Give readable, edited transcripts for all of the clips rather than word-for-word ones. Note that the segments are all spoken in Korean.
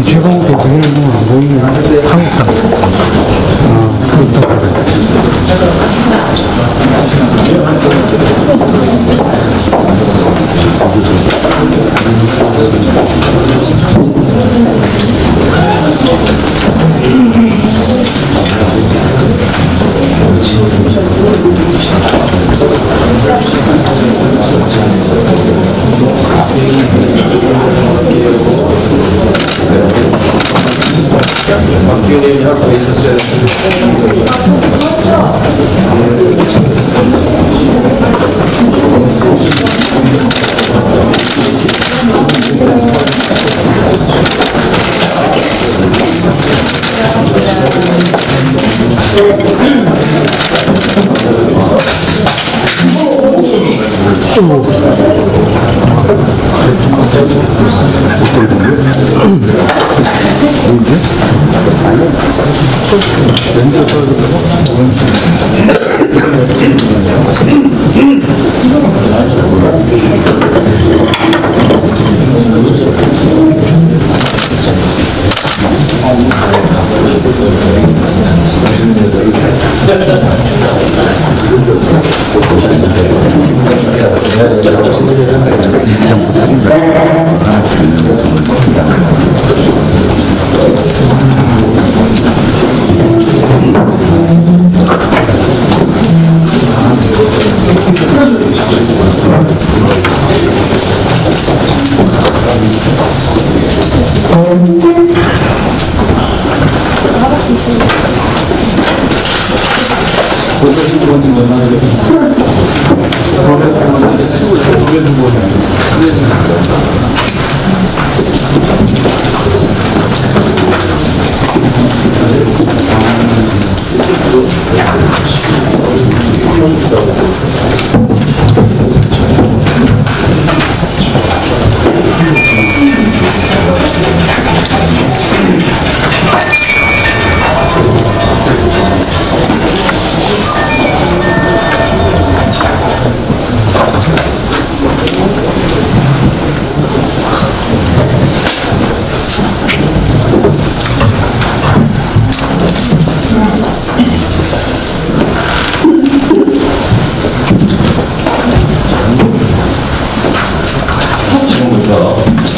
지금도 그게 뭐안 보이네. 항상. 그렇다 그래. 박주현님이 하고 있었어요.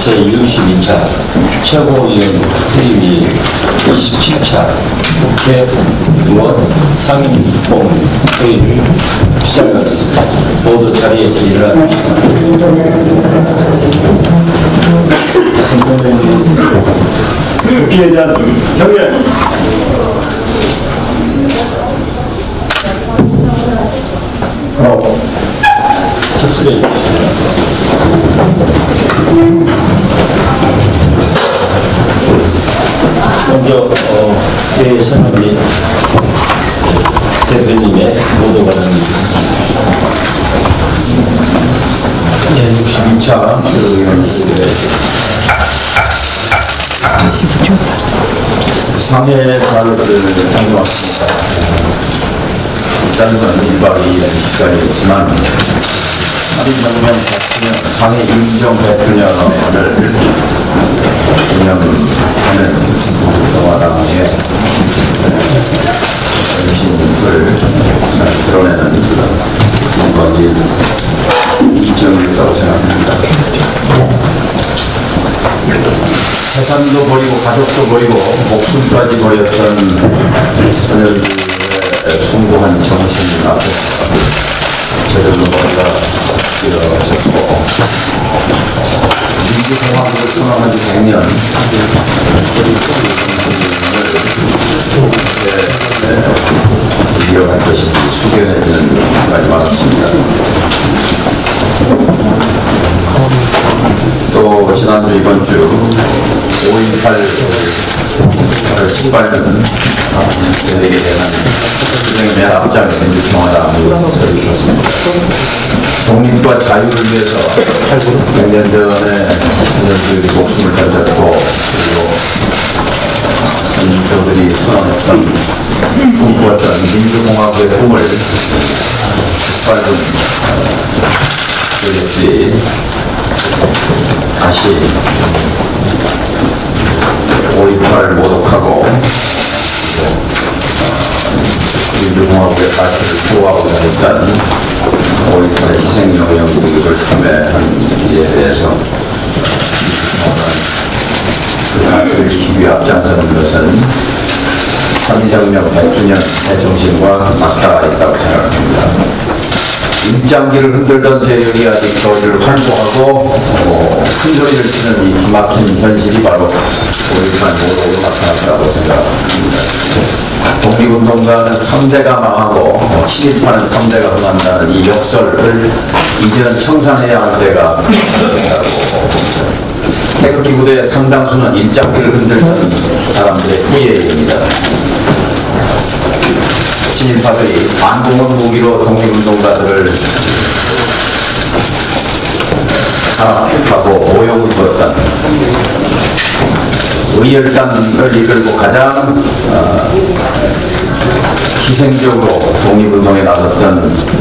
제62차 최고위원 회의 27차 국회의원 상임본 회의를 시작하겠습니다. 모두 자리에서 일어납니다. 국회에 대한 경례. 착수해 주십시오. 먼저 회의 선언 및 대표님의 보도가 남겨있습니다. 62차 상해 가을을 다녀왔습니다. 짧은 1박 2일 시간이었지만 할인 정면 대통령 상해 임정 대통령을 기념하는 영화당의 정신을 드러내는 영광인 일정이었다고 생각합니다. 재산도 버리고 가족도 버리고 목숨까지 버렸던 소녀들의 숭고한 정신 앞에서 저절로 머리가 쓰러졌고 민주공화국을 선언한 지 100년 이어갈 것인지 숙연해지는 순간이 많았습니다. 또 지난주 이번주 5.18을 짓밟는 세력에 대한 투쟁의 맨 앞장에 민주평화당이 서 있었습니다. 독립과 자유를 위해서 100년 전에 그들이 목숨을 던졌고 그리고 민주들이 선언했던 꿈꾸었던 민주공화국의 꿈을 짓밟은 그것이 다시 역사를 모독하고 민주공화국의 가치를 수호하고자 했던 5.18 희생영웅들을 참여한 일에 대해서 그 가치를 지키기 위해 앞장서는 것은 3.1혁명 100주년 대정신과 맞닿아 있다고 생각합니다. 일장기를 흔들던 세력이 아직 저희를 활보하고 큰 소리를 치는 이 기막힌 현실이 바로 5.18 모독으로 나타났다고 생각합니다. 독립운동가는 3대가 망하고 친일파는 3대가 흥한다는 이 역설을 이제는 청산해야 할 때가 됐다고. 태극기 부대의 상당수는 일장기를 흔들던 사람들의 후예입니다. 친일파들이 반공원 무기로 독립운동가들을 탄압하고 모욕을 주었던 의열단을 이끌고 가장 희생적으로 독립운동에 나섰던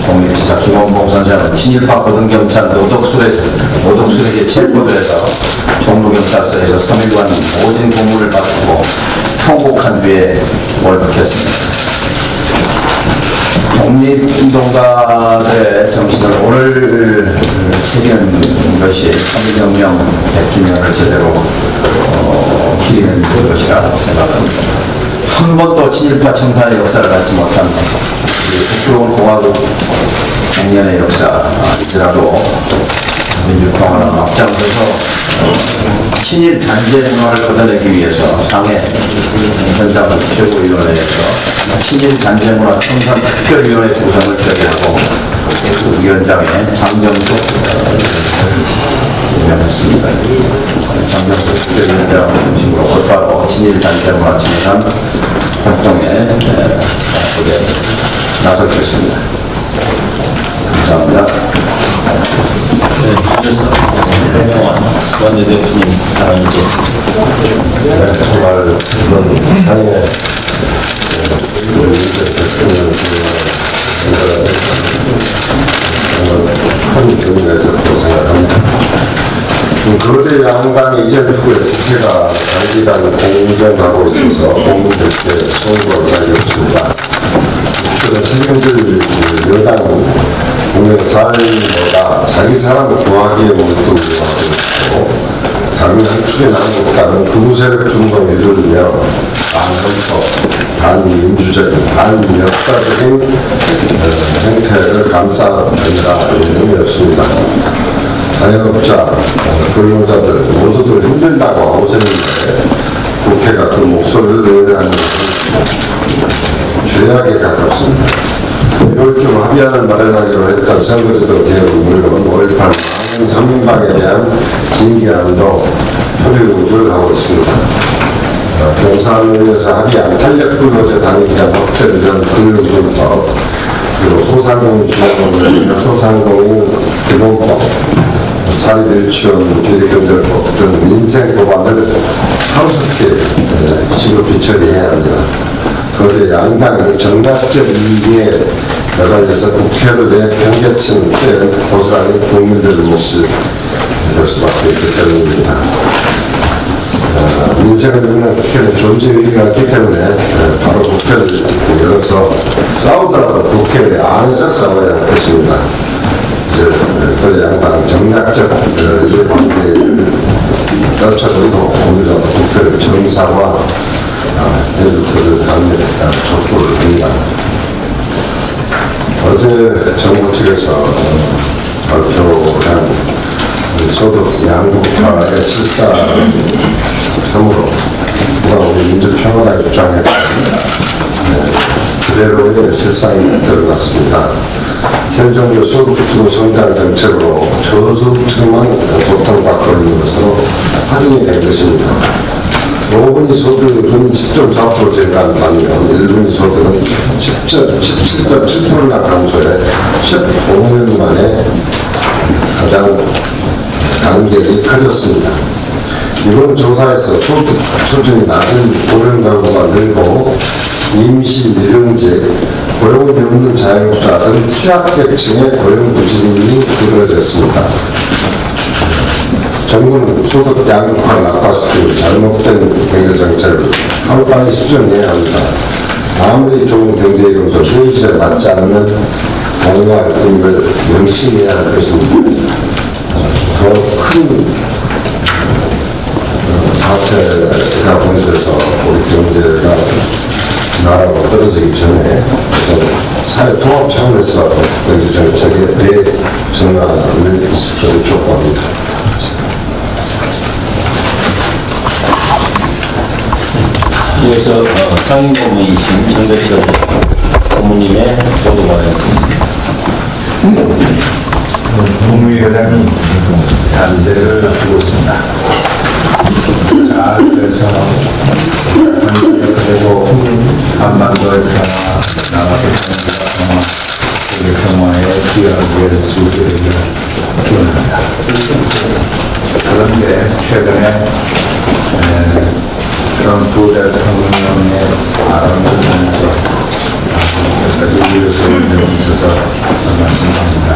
독립지사 김원봉 선생은 친일파 고등경찰 노덕술에게 체포돼서 종로경찰서에서 3일간 모진 고문을 받고 통곡한 뒤에 월북했습니다. 독립운동가들의 정신을 오늘 새기는 것이 3.1혁명 100주년을 제대로 기리는 것이라고 생각합니다. 한 번도 친일파 청산의 역사를 갖지 못한 북부로운 공화국 100년의 역사이더라도 민주평화를 앞장서서 친일 잔재 문화를 걷어내기 위해서 상해 현장을 최고위원회에서 친일 잔재 문화 청산 특별위원회 구성을 결의하고 그 위원장에 장정숙 임명했습니다. 장정숙 특별위원장을 중심으로 곧바로 친일 잔재 문화 청산 활동에 나설 것입니다. 감사합니다. 네, 이어서 해명원 원내대표님 발언이겠습니다. 정말 그런 상해 큰 의미가 있었다고 생각합니다. 거대 양당이 이전 후에 국회가 장기간 공정하고 있어서 국민들께 송구할 자리 없습니다. 그런 책임질 여당은 국민 사회보다 자기 사람을 구하기에 몰두하고 있고 당연 한 축에 나는 것보다는 극우세력 중동을 이루며 반헌법, 반민주적인, 반역사적인 행태를 감싸느라 의미였습니다. 자영업자, 근로자들 모두들 힘들다고 하고 있는데 국회가 그 목소리를 내려하는 것은 죄악에 가깝습니다. 이걸 좀 합의안을 마련하기로 했던 선거제도 개혁은 물론 5.18 망인 3인방에 대한 징계안도 협의를 하고 있습니다. 경산위에서 합의안 탄력근로제 단위기간 확대를 위한 근로기준법, 그리고 소상공인 주택법을 소상공인 기본법, 사립유치원 비리근절법 등 민생 법안을 하루속히 시급히 처리해야 합니다. 거대 양당은 정략적 이익에 매달려서 국회를 내팽개친 때는 고스란히 국민들의 몫이 될 수밖에 없기 때문입니다. 민생을 위한 국회는 존재 의의가 있기 때문에 바로 국회를 열어서 싸우더라도 국회 안에서 싸워야 할 것입니다. 이제 거대 양당은 정략적 관계를 떨쳐버리고 오히려 국회를 정상화 해줄 것을 강력하게 촉구를 합니다. 어제 정부 측에서 발표한 소득 양극화의 실사 참으로 우리 민주평화당이 주장했던 그대로의 실상이 드러났습니다. 현 정부 소득주도 성장 정책으로 저소득층만 고통받고 있는 것으로 확인이 된 것입니다. 5분위 소득은 10.4% 증가한 반면 1분위 소득은 17.7%나 감소해 15년 만에 가장 간격이 커졌습니다. 이번 조사에서 소득 수준이 낮은 고령 가구가 늘고 임시 미령직, 고용이 없는 자영업자 등 취약계층의 고용 부진이 드러졌습니다. 정부는 소득 양극화를 낙파시키고 잘못된 경제정책을 하루빨리 수정해야 합니다. 아무리 좋은 경제 이론도 현실에 맞지 않는 공갈 의미를 명심해야 할 것입니다. 더 큰 사태가 번져서 우리 경제가 나라로 떨어지기 전에 사회 통합 차원에서 경제 정책의 대전환을 있을 것을 촉구합니다. 이어서 상임고문이신 정대철 고문님의 보도 발언이었습니다. 국무회장이 단세를 두고 있습니다. 자, 그래서 그리고 한반도의 평화, 남아의 평화, 세계 평화에 기여하게 수 있기를 기원합니다. 그런데 최근에 트럼프 대통령의 발언을 보면서 몇 가지 우려스러운 점이 있어서 말씀드립니다.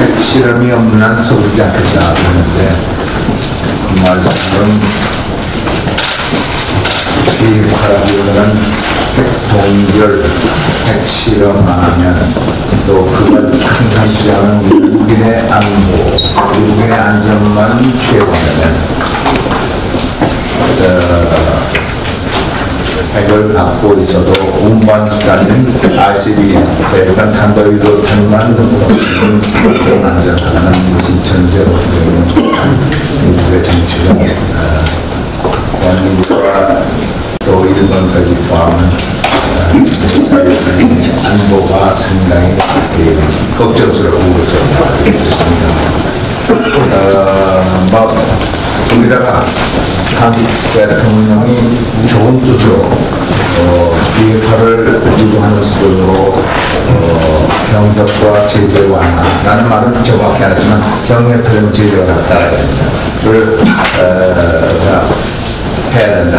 핵실험이 없는 한 서두르지 않겠다 그러는데 그 말씀은 비핵화라기보다는 핵동결, 핵실험 안 하면 또 그걸 항상 주장하는 미국인의 안보, 미국인의 안전만 최우하면 핵을 갖고 있어도 운반수단인 RCBM, 대륙간 탄도위로 탄만 공동 안전하는 것이 전제로 되는 미국의 정책은 대한민국과 또 일본까지 포함한 자유주의 안보가 상당히 걱정스러운 것으로 있습니다. 거기다가 한국 대통령이 좋은 뜻으로 비핵화를 유도하는 수준으로 경협과 제재 완화라는 말은 정확히 안 했지만 경협하려면 제재 완화가 따라야 됩니다. 그걸 해야 된다.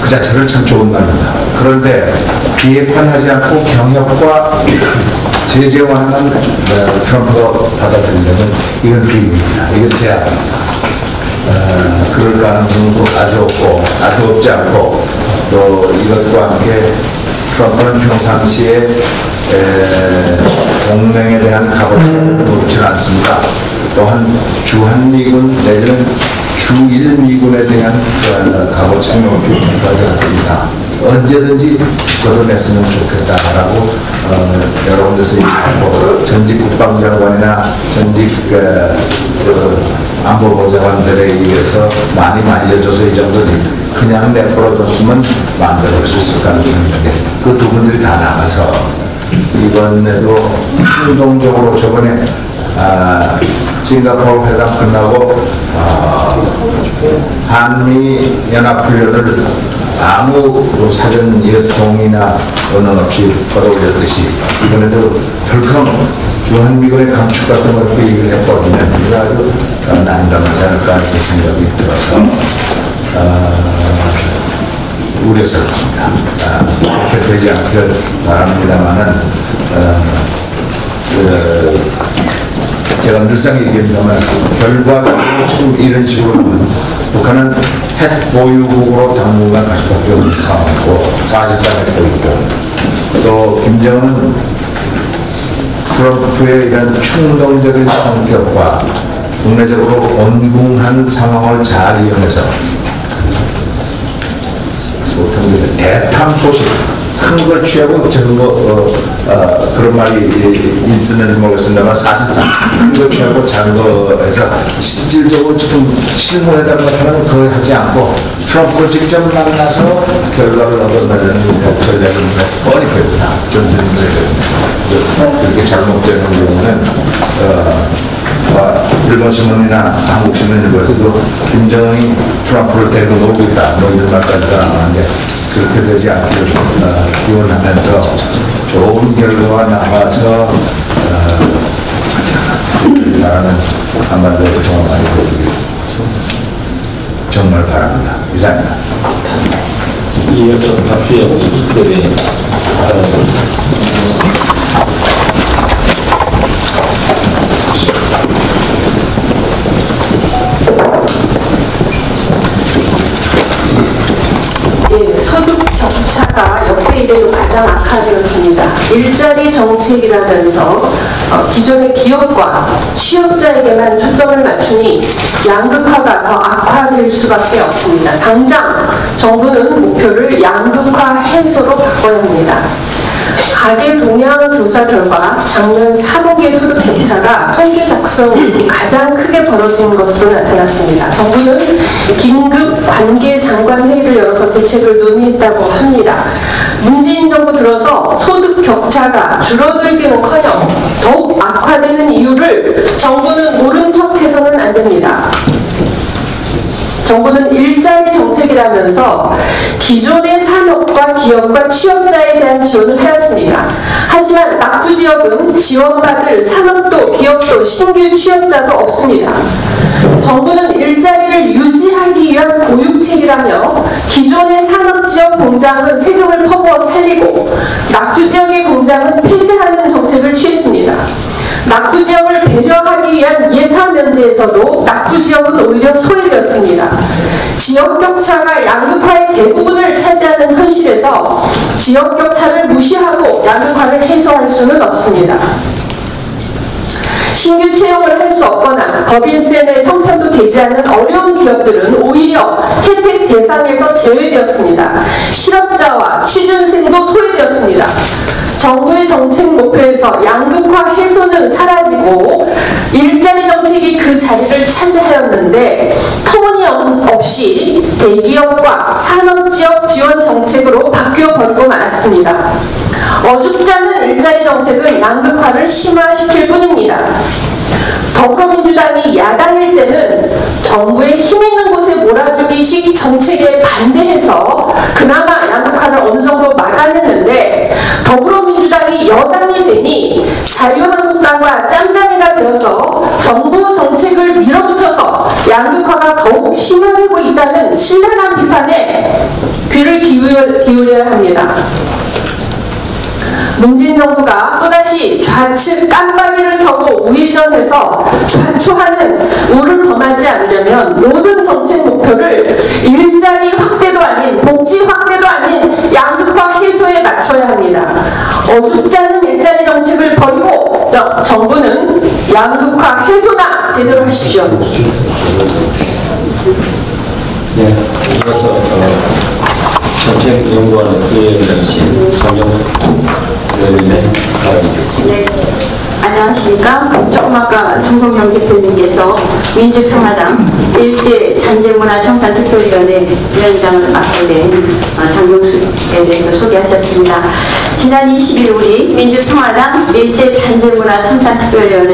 그 자체를 참 좋은 말입니다. 그런데 비핵화는 하지 않고 경협과 제재 완화는 트럼프가 받아들이려면 이건 비밀입니다. 이건 제압입니다. 그럴 가능성도 아주 없고, 아주 없지 않고, 또 이것과 함께 트럼프는 평상시에 동맹에 대한 값어치를 높지는 않습니다. 또한 주한미군 내지는 주일미군에 대한 값어치는 높이 평가하지 않습니다. 언제든지 걷어냈으면 좋겠다라고 여러 군데서 얘기하고 전직 국방장관이나 전직 안보보좌관들에 의해서 많이 말려줘서 이 정도지 그냥 내버려뒀으면 마음대로 할 수 있을 가능성이 있는데 그 두 분들이 다 나가서 이번에도 충동적으로 저번에 싱가포르 회담 끝나고 한미 연합훈련을 아무 사전 예통이나 언론 없이 걸어올렸듯이 이번에도 덜컹 주한미군의 감축 같은 걸 얘기를 해버리면 이거 아주 난감하지 않을까 이렇게 생각이 들어서 우려스럽습니다. 그렇게 되지 않기를 바랍니다만은 제가 늘상 얘기합니다만 결과적으로 지금 이런 식으로 하면 북한은 핵 보유국으로 당분간 갈 수밖에 없는 상황이고 사실상 핵도 있고 또 김정은 트럼프의 이런 충동적인 성격과 국내적으로 온궁한 상황을 잘 이용해서 대탐 소식 큰 걸 취하고 적은 거 그런 말이 있으면 모르겠습니다만 사실상 큰 걸 취하고 작은 거 해서 실질적으로 지금 실무회담 같은 건 거의 하지 않고 트럼프를 직접 만나서 결과를 얻어내는 전략을 뻔히 보입니다. 그렇게 잘못되는 경우는 일본 신문이나 한국 신문일보에서도 김정은이 트럼프를 데리고 놀고 있다 뭐 이런 말까지 나왔는데 그렇게 되지 않기를 기원하면서 좋은 결과가 나와서 바라는 한반도의 평화가 이루어지길 정말 바랍니다. 이상입니다. 이어서 박주영 수석대변인 예, 격차가 역대 이래로 가장 악화되었습니다. 일자리 정책이라면서 기존의 기업과 취업자에게만 초점을 맞추니 양극화가 더 악화될 수밖에 없습니다. 당장 정부는 목표를 양극화 해소로 바꿔야 합니다. 가계 동향 조사 결과 작년 4분기 소득 격차가 통계 작성 후 가장 크게 벌어진 것으로 나타났습니다. 정부는 긴급 관계 장관 회의를 열어서 대책을 논의했다고 합니다. 문재인 정부 들어서 소득 격차가 줄어들기는커녕 더욱 악화되는 이유를 정부는 모른 척해서는 안 됩니다. 정부는 일자리 정책이라면서 기존의 산업과 기업과 취업자에 대한 지원을 하였습니다. 하지만 낙후 지역은 지원받을 산업도 기업도 신규 취업자도 없습니다. 정부는 일자리를 유지하기 위한 보육책이라며 기존의 산업지역 공장은 세금을 퍼부어 살리고 낙후 지역의 공장은 폐쇄하는 정책을 취했습니다. 낙후 지역을 배려하기 위한 예타 면제에서도 낙후 지역은 오히려 소외되었습니다. 지역 격차가 양극화의 대부분을 차지하는 현실에서 지역 격차를 무시하고 양극화를 해소할 수는 없습니다. 신규 채용을 할 수 없거나 법인세 내 형편도 되지 않는 어려운 기업들은 오히려 혜택 대상에서 제외되었습니다. 실업자와 취준생도 소외되었습니다. 정부의 정책 목표에서 양극화 해소는 사라지고 일자리 정책이 그 자리를 차지하였는데 터무니없이 대기업과 산업지역 지원 정책으로 바뀌어버리고 말았습니다. 어줍지 않은 일자리 정책은 양극화를 심화시킬 뿐입니다. 더불어민주당이 야당일 때는 정부의 힘있는 곳에 몰아주기식 정책에 반대해서 그나마 양극화를 어느 정도 막아냈는데 더불어민주당이 여당이 되니 자유한국당과 짬짬이가 되어서 정부 정책을 밀어붙여서 양극화가 더욱 심화되고 있다는 신랄한 비판에 귀를 기울여야 합니다. 문재인 정부가 또다시 좌측 깜빡이를 켜고 우회전해서 좌초하는 우를 범하지 않으려면 모든 정책 목표를 일자리 확대도 아닌 복지 확대도 아닌 양극화 해소에 맞춰야 합니다. 어줍지 않은 일자리 정책을 버리고 정부는 양극화 해소나 제대로 하십시오. 네, 이어서 정책연구원의 부위원장이신 정영수 의원님의 발언이겠습니다. 네, 안녕하십니까. 조금 아까 정동영 대표님께서 민주평화당 일제잔재문화청산특별위원회 위원장을 맡게 된 장경수에 대해서 소개하셨습니다. 지난 20일 우리 민주평화당 일제잔재문화청산특별위원회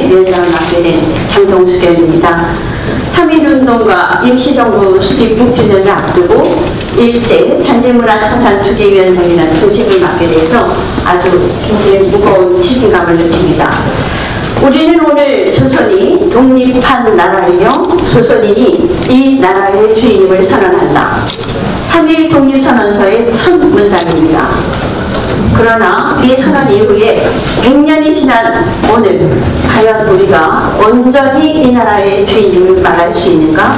위원장을 맡게 된 장경수 의원입니다. 3.1운동과 임시정부 수립 6주년을 앞두고 일제 잔재문화청산투기위원장이라는 조직을 맡게 돼서 아주 굉장히 무거운 책임감을 느낍니다. 우리는 오늘 조선이 독립한 나라이며 조선인이 이 나라의 주인임을 선언한다. 3.1 독립선언서의 첫 문장입니다. 그러나 이 선언 이후에 100년이 지난 오늘 과연 우리가 온전히 이 나라의 주인임을 말할 수 있는가?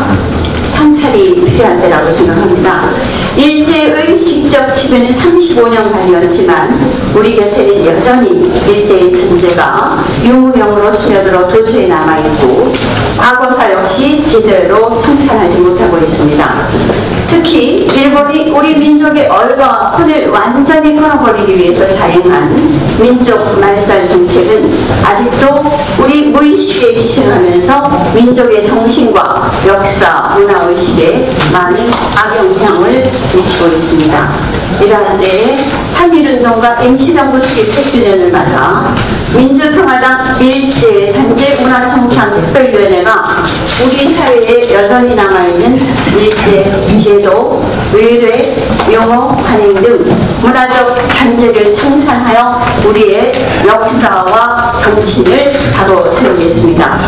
성찰이 필요한 때라고 생각합니다. 일제의 직접 지배는 35년간이었지만 우리 곁에는 여전히 일제의 잔재가 유무형으로 스며들어 도처에 남아있고 과거사 역시 제대로 청산하지 못하고 있습니다. 특히 일본이 우리 민족의 얼과 혼을 완전히 끊어버리기 위해서 자행한 민족 말살 정책은 아직도 우리 무의식에 기생하면서 민족의 정신과 역사, 문화의식에 많은 악영향을 미치고 있습니다. 이러한 때에 3.1운동과 임시정부 수립 100주년을 맞아 민주평화당 일제잔재문화청산특별위원회가 우리 사회에 여전히 남아있는 일제 제도, 의뢰, 용어, 관행 등 문화적 잔재를 청산하여 우리의 역사와 정신을 바로 세우겠습니다.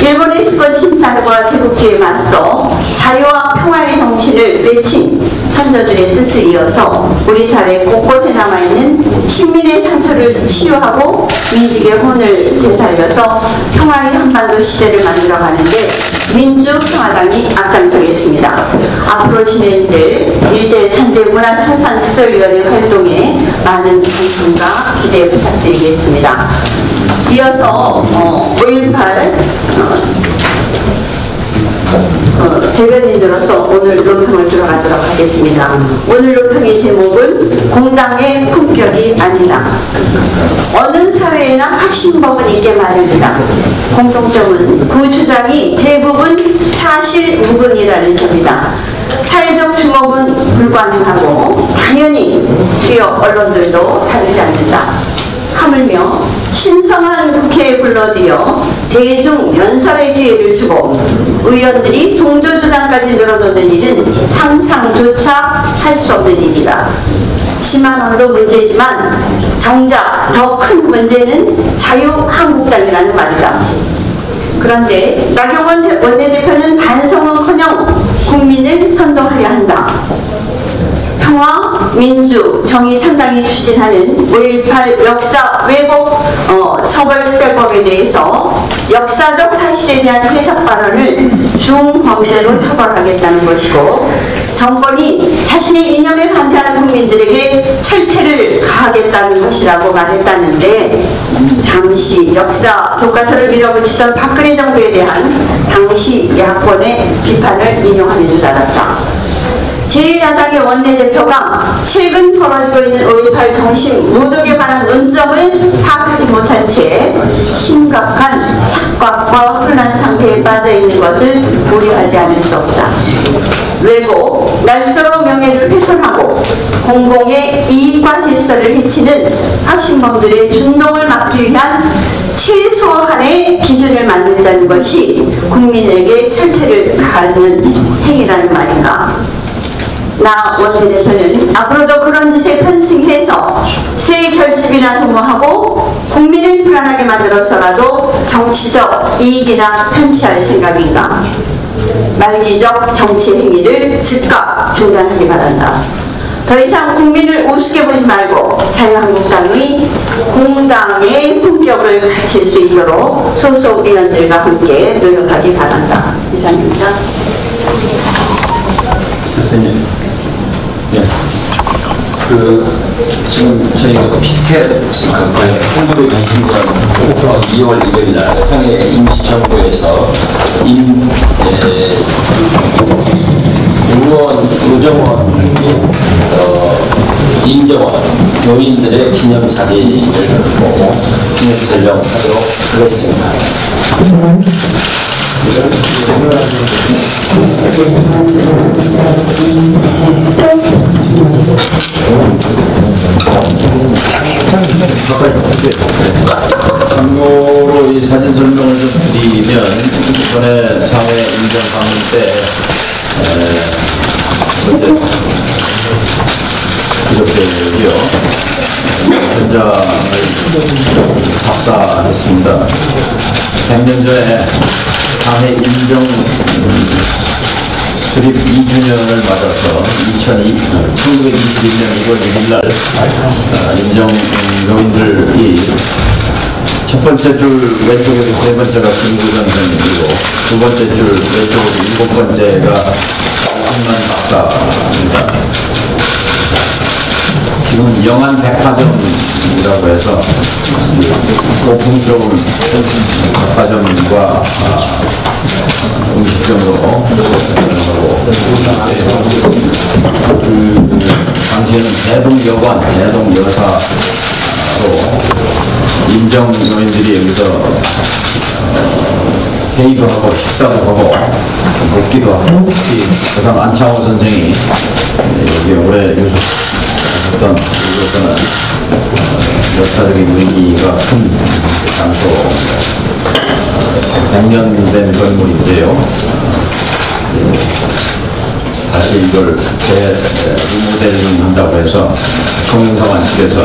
일본의 주권 침탈과 제국주의에 맞서 자유와 평화의 정신을 외친 선조들의 뜻을 이어서 우리 사회 곳곳에 남아있는 시민의 상처를 치유하고 민족의 혼을 되살려서 평화의 한반도 시대를 만들어가는데 민주평화당이 앞장서겠습니다. 앞으로 진행될 일제잔재문화청산특별위원회 활동에 많은 관심과 기대 부탁드리겠습니다. 이어서 5.18 대변인으로서 오늘 논평을 들어가도록 하겠습니다. 오늘 논평의 제목은 공당의 품격이 아니다. 어느 사회에나 확신법은 있게 마련이다. 공통점은 그 주장이 대부분 사실무근이라는 점이다. 사회적 주목은 불가능하고 당연히 주요 언론들도 다르지 않는다. 하물며 신성한 국회에 불러들여 대중 연설의 기회를 주고 의원들이 동조주장까지 늘어놓는 일은 상상조차 할 수 없는 일이다. 심한 언도 문제지만 정작 더 큰 문제는 자유한국당이라는 말이다. 그런데 나경원 원내대표는 반성은커녕 국민을 선동하려 한다. 평화, 민주, 정의 상당히 추진하는 5.18 역사 왜곡 처벌특별법에 대해서 역사적 사실에 대한 해석 발언을 중범죄로 처벌하겠다는 것이고, 정권이 자신의 이념에 반대하는 국민들에게 철퇴를 가하겠다는 것이라고 말했다는데, 잠시 역사 교과서를 밀어붙이던 박근혜 정부에 대한 당시 야권의 비판을 인용하는 줄 알았다. 제1야당의 원내대표가 최근 벌어지고 있는 5.18 정신 모독에 관한 논점을 파악하지 못한 채 심각한 착각과 혼란 상태에 빠져있는 것을 우려하지 않을 수 없다. 왜곡, 날서로 명예를 훼손하고 공공의 이익과 질서를 해치는 확신범들의 준동을 막기 위한 최소한의 기준을 만들자는 것이 국민에게 철퇴를 가하는 행위라는 말인가. 나 원내대표는 앞으로도 그런 짓에 편승해서 새 결집이나 도모하고 국민을 불안하게 만들어서라도 정치적 이익이나 편취할 생각인가. 말기적 정치 행위를 즉각 중단하기 바란다. 더 이상 국민을 우습게 보지 말고 자유한국당의 공당의 품격을 갖출 수 있도록 소속 의원들과 함께 노력하기 바란다. 이상입니다. 대표님, 지금 저희가 피켓 홍보를 관심과 2월 1일 날 상해 임시정부에서 우정원, 김정원 교인들의 기념사진을 보고 기념 촬영하도록 하겠습니다. 참고로 이 사진 설명을 좀 드리면, 이번에 사회 인정 방문 때 그저께요 현장을 답사했습니다. 100년 전에 사회 인정 수립 2주년을 맞아서 1921년 1월 1일 날 인정 요인들이 첫 번째 줄 왼쪽에서 세 번째가 김구전 선생이고, 두 번째 줄 왼쪽에서 일곱 번째가 김만 박사입니다. 지금 영안 백화점이라고 해서 고풍스러운 백화점과 음식점으로 당시에는 대동여관, 대동여사로 인정 요인들이 여기서 회의도 하고 식사도 하고 먹기도 하고, 특히 세상 안창호 선생이 여기 오래 유숙했던 이곳에는 역사적인 의미가 큰 장소, 100년 된 건물인데요. 다시 이걸 리모델링 한다고 해서 총영사관 측에서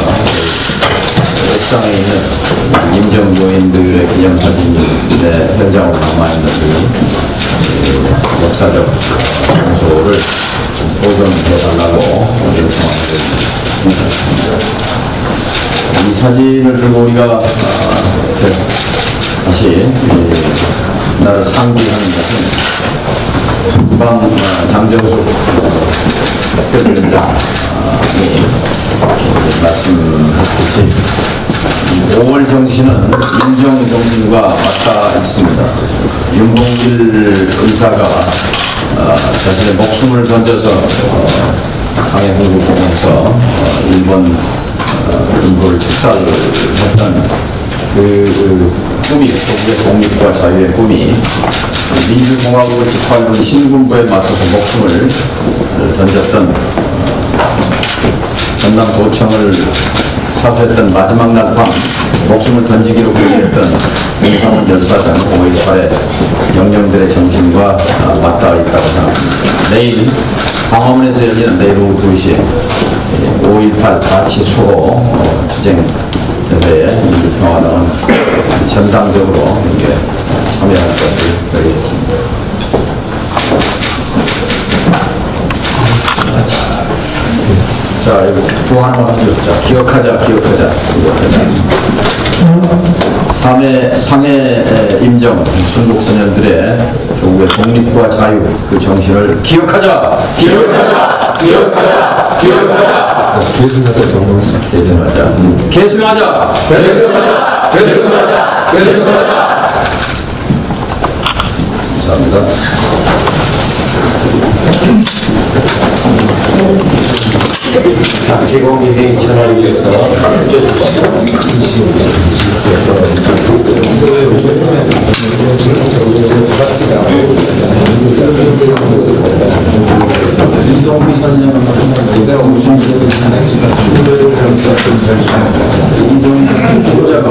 옥상에 있는 임정 요인들의 기념사진의 현장으로 남아있는 역사적 장소를 보존해달라고 요청하겠습니다. 이 사진을 들고 우리가 다시 나를 상기하는 것은 금방 장정숙 대표위원장이 말씀하셨듯이 5월 정신은 민정 정신과 맞닿아 있습니다. 윤봉길 의사가 자신의 목숨을 던져서 상해 항구공에서 일본 군부를 직살했던 그 꿈이, 조국의 독립과 자유의 꿈이 민주공화국을 짓밟은 신군부에 맞서서 목숨을 던졌던 전남도청을 사수했던 마지막 날 밤 목숨을 던지기로 결의했던 윤상훈 열사장 5.18의 영령들의 정신과 맞닿아 있다고 생각합니다. 내일 광화문에서 열리는 내일 오후 2시에 5.18 가치 수호 투쟁 대회에 민주평화당은 전당적으로 이렇게 참여할 것을 드리겠습니다. 자, 이거 구호 하나만 하죠. 자, 기억하자. 상해 임정 순국 소년들의 조국의 독립과 자유 그 정신을 기억하자. 계승하자. 감사합니다. 제공회의 전화를 위해서 이동희 선생님은 내가 무슨 조자가